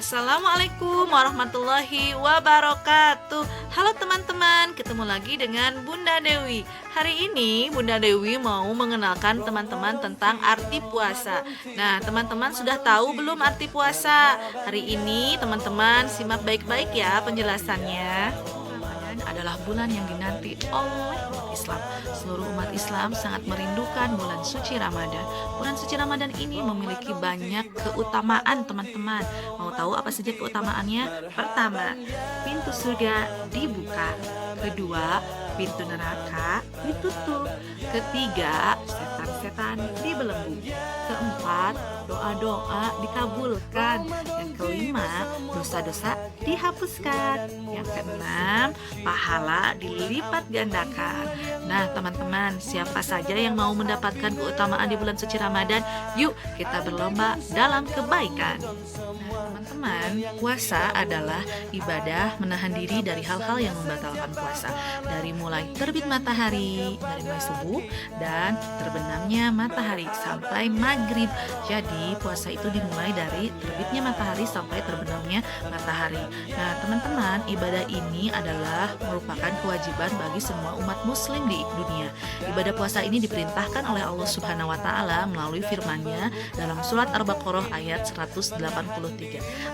Assalamualaikum warahmatullahi wabarakatuh. Halo teman-teman, ketemu lagi dengan Bunda Dewi. Hari ini Bunda Dewi mau mengenalkan teman-teman tentang arti puasa. Nah, teman-teman sudah tahu belum arti puasa? Hari ini teman-teman simak baik-baik ya penjelasannya. Ramadan adalah bulan yang dinanti oleh umat Islam. Seluruh umat Islam sangat merindukan bulan suci Ramadan. Bulan suci Ramadan ini memiliki banyak keutamaan, teman-teman. Mau tahu apa saja keutamaannya? Pertama, pintu surga dibuka. Kedua, pintu neraka ditutup. Ketiga, setan-setan dibelenggu. Keempat, doa-doa dikabulkan. Yang kelima, dosa-dosa dihapuskan. Yang keenam, pahala dilipat gandakan. Nah, teman-teman, siapa saja yang mau mendapatkan keutamaan di bulan suci Ramadan? Yuk, kita berlomba dalam kebaikan. Nah, teman-teman, puasa adalah ibadah menahan diri dari hal-hal yang membatalkan puasa. Dari mulai terbit matahari, dari mulai subuh, dan terbenamnya matahari sampai maghrib. Jadi, puasa itu dimulai dari terbitnya matahari sampai terbenamnya matahari. Nah, teman-teman, ibadah ini adalah merupakan kewajiban bagi semua umat muslim di dunia. Ibadah puasa ini diperintahkan oleh Allah Subhanahu wa taala melalui firman-Nya dalam surat Al-Baqarah ayat 183.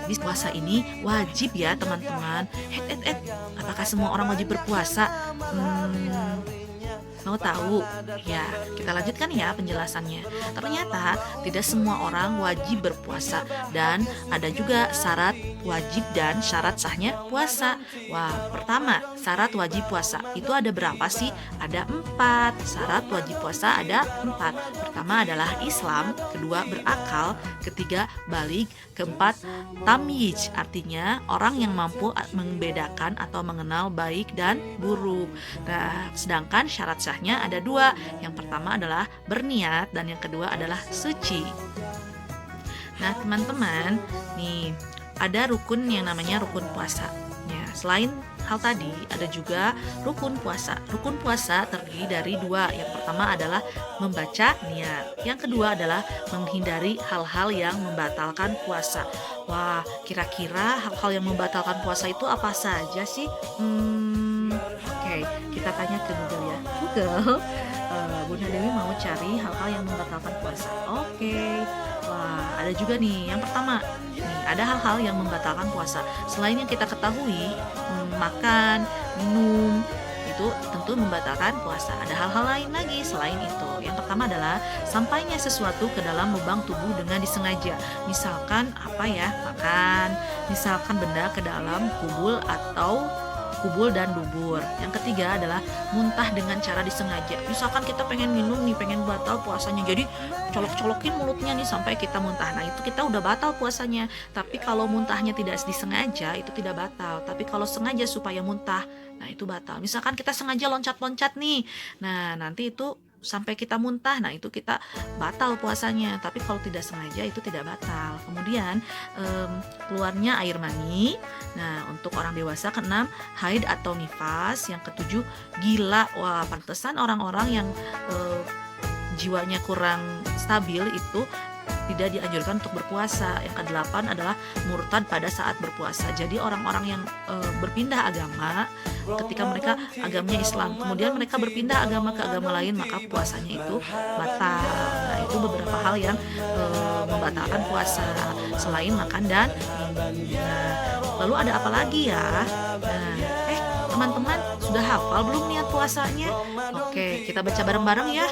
Habis puasa ini wajib ya, teman-teman. Apakah semua orang wajib berpuasa? Mau tahu? Ya, kita lanjutkan ya penjelasannya. Ternyata tidak semua orang wajib berpuasa dan ada juga syarat wajib dan syarat sahnya puasa. Wah, pertama, syarat wajib puasa itu ada berapa sih? Ada 4. Syarat wajib puasa ada 4. Pertama adalah Islam, kedua berakal, ketiga baligh, keempat tamyiz, artinya orang yang mampu membedakan atau mengenal baik dan buruk. Nah, sedangkan syarat sahnya ada 2. Yang pertama adalah berniat dan yang kedua adalah suci. Nah, teman-teman, nih ada rukun yang namanya rukun puasa. Ya, selain hal tadi ada juga rukun puasa. Rukun puasa terdiri dari 2. Yang pertama adalah membaca niat. Yang kedua adalah menghindari hal-hal yang membatalkan puasa. Wah, kira-kira hal-hal yang membatalkan puasa itu apa saja sih? Oke, kita tanya ke Google ya. Google, Bunda Dewi mau cari hal-hal yang membatalkan puasa. Oke. Wah, ada juga nih. Yang pertama, nih ada hal-hal yang membatalkan puasa. Selain yang kita ketahui, makan, minum, itu tentu membatalkan puasa. Ada hal-hal lain lagi selain itu. Yang pertama adalah sampainya sesuatu ke dalam lubang tubuh dengan disengaja. Misalkan apa ya? Makan, misalkan benda ke dalam kubul atau kubul dan dubur. Yang ketiga adalah muntah dengan cara disengaja. Misalkan kita pengen minum nih, pengen batal puasanya, jadi colok-colokin mulutnya nih sampai kita muntah. Nah, itu kita udah batal puasanya. Tapi kalau muntahnya tidak disengaja, itu tidak batal. Tapi kalau sengaja supaya muntah, nah itu batal. Misalkan kita sengaja loncat-loncat nih, nah nanti itu sampai kita muntah, nah itu kita batal puasanya. Tapi kalau tidak sengaja itu tidak batal. Kemudian keluarnya air mani. Nah, untuk orang dewasa, keenam haid atau nifas. Yang ketujuh gila. Wah, pantesan orang-orang yang jiwanya kurang stabil itu tidak dianjurkan untuk berpuasa. Yang ke-8 adalah murtad pada saat berpuasa. Jadi orang-orang yang berpindah agama ketika mereka agamanya Islam, kemudian mereka berpindah agama ke agama lain, maka puasanya itu batal. Nah, itu beberapa hal yang membatalkan puasa selain makan dan minum. Nah, lalu ada apa lagi ya? Nah, teman-teman sudah hafal belum niat puasanya? Oke, kita baca bareng-bareng ya.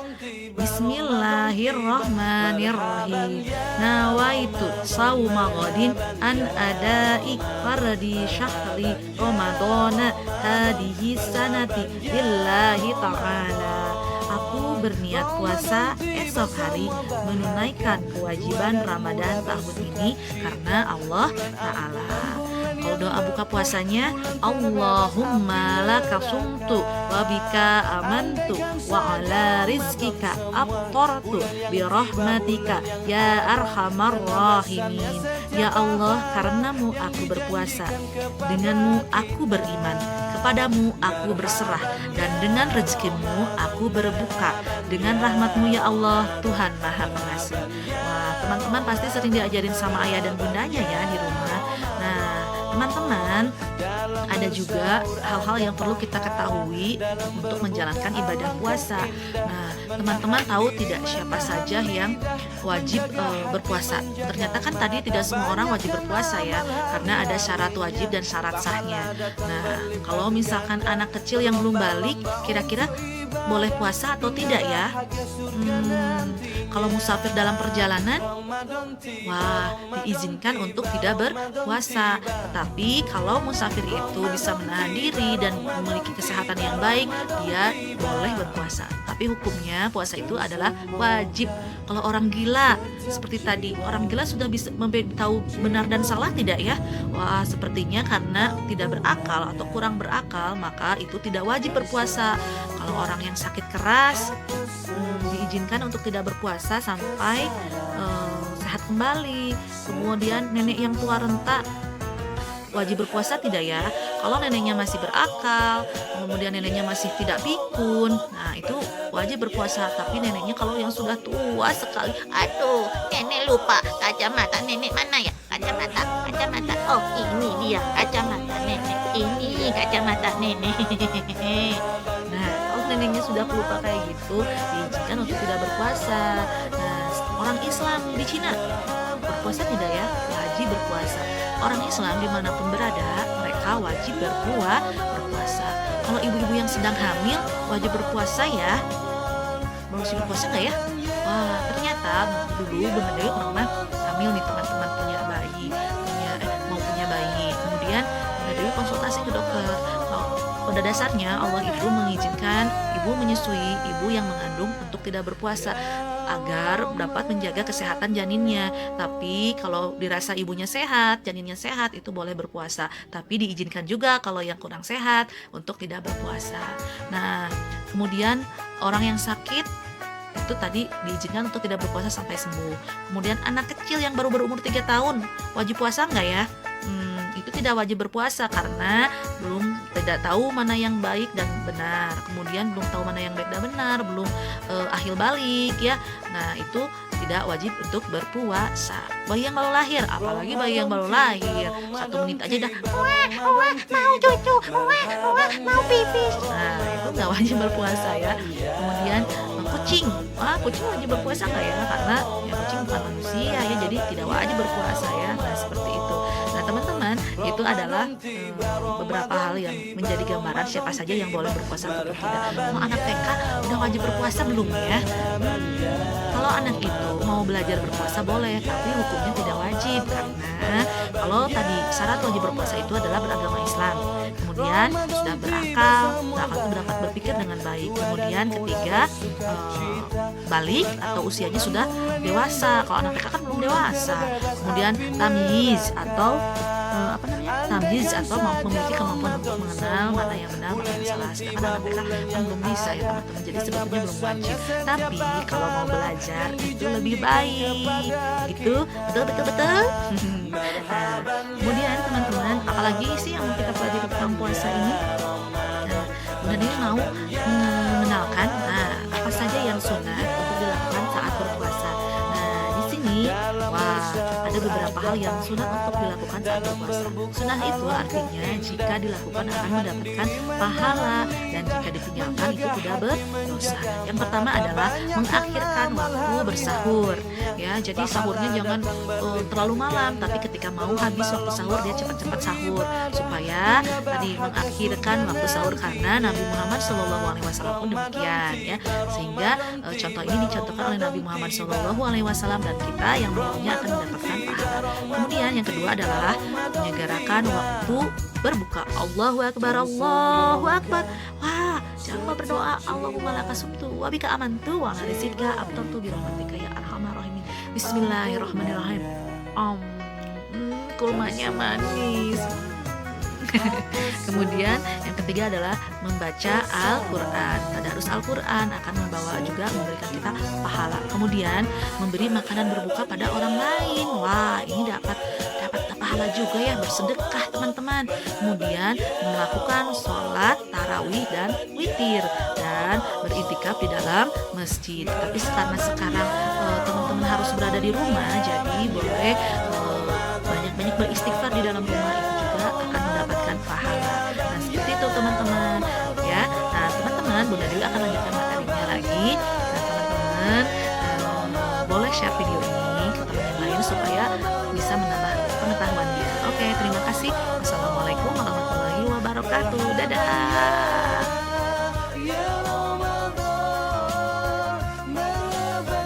Bismillahirrahmanirrahim. Nawaitu sauma ghadin an adai fardi syahri Ramadana hadihi sanati lillahi ta'ala. Aku berniat puasa esok hari menunaikan kewajiban Ramadan tahun ini karena Allah Ta'ala. Kalau doa buka puasanya, Allahumma laka sumtu wa bika amantu wa ala rizkika aftartu bi rahmatika ya arhamar rahimin. Ya Allah, karenamu aku berpuasa, denganmu aku beriman, kepadamu aku berserah, dan dengan rezekimu aku berbuka, dengan rahmatmu ya Allah, Tuhan Maha Pengasih. Wah, teman-teman pasti sering diajarin sama ayah dan bundanya ya di rumah. teman-teman, ada juga hal-hal yang perlu kita ketahui untuk menjalankan ibadah puasa. Nah, teman-teman tahu tidak siapa saja yang wajib berpuasa? Ternyata kan tadi tidak semua orang wajib berpuasa ya, karena ada syarat wajib dan syarat sahnya. Nah, kalau misalkan anak kecil yang belum balik, kira-kira boleh puasa atau tidak ya? Kalau musafir dalam perjalanan, wah, diizinkan untuk tidak berpuasa. Tetapi kalau musafir itu bisa menahan diri dan memiliki kesehatan yang baik, dia boleh berpuasa. Tapi hukumnya puasa itu adalah wajib. Kalau orang gila, seperti tadi, orang gila sudah bisa tahu benar dan salah tidak ya? Wah, sepertinya karena tidak berakal atau kurang berakal, maka itu tidak wajib berpuasa. Kalau orang yang sakit keras, diizinkan untuk tidak berpuasa sampai sehat kembali. Kemudian nenek yang tua renta wajib berpuasa tidak ya? Kalau neneknya masih berakal, kemudian neneknya masih tidak pikun, nah itu wajib berpuasa. Tapi neneknya kalau yang sudah tua sekali, aduh, nenek lupa kacamata nenek mana ya? Kacamata. Oh, ini dia kacamata nenek. Ini kacamata nenek. Nah, kalau neneknya sudah lupa kayak gitu, diizinkan untuk tidak berpuasa. Nah, orang Islam di Cina berpuasa tidak ya? Wajib berpuasa. Orang Islam dimanapun berada, mereka wajib berpuasa. Kalau ibu-ibu yang sedang hamil wajib berpuasa ya? Wajib berpuasa nggak ya? Wah, ternyata dulu Bunda Dewi pernah hamil nih teman-teman, mau punya bayi. Kemudian Bunda Dewi konsultasi ke dokter. Pada dasarnya Allah itu mengizinkan ibu menyusui, ibu yang mengandung untuk tidak berpuasa agar dapat menjaga kesehatan janinnya. Tapi kalau dirasa ibunya sehat, janinnya sehat, itu boleh berpuasa. Tapi diizinkan juga kalau yang kurang sehat untuk tidak berpuasa. Nah, kemudian orang yang sakit itu tadi diizinkan untuk tidak berpuasa sampai sembuh. Kemudian anak kecil yang baru berumur 3 tahun wajib puasa nggak ya? Itu tidak wajib berpuasa karena tidak tahu mana yang baik dan benar. Kemudian belum tahu mana yang baik dan benar, belum ahil balik ya. Nah, itu tidak wajib untuk berpuasa. Bayi yang baru lahir, apalagi bayi yang baru lahir, 1 menit aja dah mau cucu, mau pipis. Nah, itu nggak wajib berpuasa ya. Kemudian kucing, kucing wajib berpuasa nggak ya? Karena ya kucing bukan manusia ya, jadi tidak wajib berpuasa ya. Nah, seperti itu. Nah, teman-teman, itu adalah beberapa hal yang menjadi gambaran siapa saja yang boleh berpuasa atau tidak. Mau anak TK udah wajib berpuasa belum ya? Kalau anak itu mau belajar berpuasa boleh, tapi hukumnya tidak wajib karena kalau tadi syarat wajib berpuasa itu adalah beragama Islam. Kemudian sudah berakal itu dapat berpikir dengan baik. Kemudian ketiga, balik atau usianya sudah dewasa. Kalau anak TK kan belum dewasa. Kemudian tamyiz atau tamyiz atau memiliki kemampuan untuk mengenal mana yang benar, mana yang salah. Sedangkan anak TK kan belum bisa ya teman-teman, jadi sebetulnya belum wajib. Tapi kalau mau belajar itu lebih baik, gitu, betul. Nah, kemudian teman-teman, apalagi sih yang kita pelajari tentang puasa ini? Nah, Bunda Dewi mau mengenalkan apa saja yang sunat untuk dilakukan saat berpuasa. Nah, di sini ada beberapa hal yang sunat untuk dilakukan saat berpuasa. Sunat itu artinya jika dilakukan akan mendapatkan pahala, dan jika ditinggalkan itu tidak berdosa. Yang pertama adalah mengakhirkan waktu bersahur. Ya, jadi sahurnya jangan terlalu malam, tapi ketika mau habis waktu sahur dia cepat-cepat sahur supaya tadi mengakhirkan waktu sahur, karena Nabi Muhammad SAW pun demikian ya. Sehingga contoh ini dicontohkan oleh Nabi Muhammad SAW dan kita yang menirunya akan mendapatkan pahala. Kemudian yang kedua adalah menyegerakan waktu berbuka. Allahu Akbar, Allahu Akbar. Wah, jangan lupa berdoa. Allahumma laka sumtu wa bika amantu wa ala rizqika abtartu bi rahmatika ya arhamar rahimin. Bismillahirrahmanirrahim. Kurmanya manis. Kemudian yang ketiga adalah membaca Al-Quran. Tadarus Al-Quran akan memberikan kita pahala. Kemudian memberi makanan berbuka pada orang lain. Wah, ini dapat pahala juga ya, bersedekah teman-teman. Kemudian melakukan sholat tarawih dan witir, dan beriktikaf di dalam masjid. Tapi karena sekarang teman-teman harus berada di rumah, jadi boleh banyak-banyak beristighfar di dalam rumah. Itu juga teman-teman ya. Nah, teman-teman, Bunda Dewi akan lanjutkan materinya lagi. Nah, teman-teman boleh share video ini ke teman yang lain supaya bisa menambah pengetahuannya. Oke, terima kasih. Wassalamualaikum warahmatullahi wabarakatuh. Dadah.